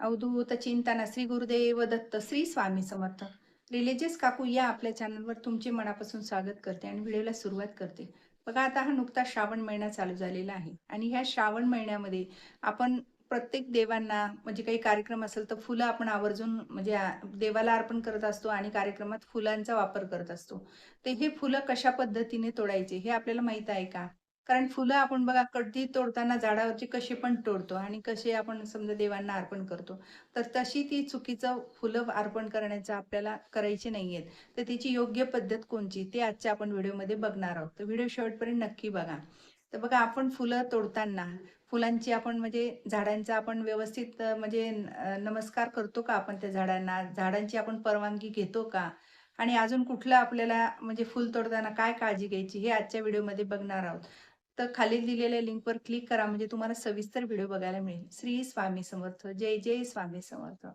अवधूत चिंतन श्री गुरुदेव दत्त श्री स्वामी समर्थ. रिलिजियस काकू या आपल्या चॅनलवर तुमचे मनापासून स्वागत करते आणि व्हिडिओला सुरुवात करते. बघा, आता हा नुकता श्रावण महिना चालू झालेला आहे आणि ह्या श्रावण महिन्यामध्ये आपण प्रत्येक देवांना म्हणजे काही कार्यक्रम असेल तर फुलं आपण आवर्जून म्हणजे देवाला अर्पण करत असतो आणि कार्यक्रमात फुलांचा वापर करत असतो. तर हे फुलं कशा पद्धतीने तोडायचे हे आपल्याला माहित आहे का? कारण फुलं आपण बघा कधी तोडताना झाडावरची कशी पण तोडतो आणि कसे आपण समजा देवांना अर्पण करतो. तर तशी ती चुकीचं फुलं अर्पण करण्याचं आपल्याला करायची नाहीयेत. तर त्याची योग्य पद्धत कोणची ते आजच्या आपण व्हिडिओमध्ये बघणार आहोत. तर व्हिडिओ शेवटपर्यंत नक्की बघा. तर बघा, आपण फुलं तोडताना फुलांची आपण म्हणजे झाडांचा आपण व्यवस्थित म्हणजे नमस्कार करतो का आपण त्या झाडांना? झाडांची आपण परवानगी घेतो का? आणि अजून कुठलं आपल्याला म्हणजे फुल तोडताना काय काळजी घ्यायची हे आजच्या व्हिडिओमध्ये बघणार आहोत. तर खाली दिलेल्या लिंकवर क्लिक करा म्हणजे तुम्हाला सविस्तर व्हिडिओ बघायला मिळेल. श्री स्वामी समर्थ. जय जय स्वामी समर्थ.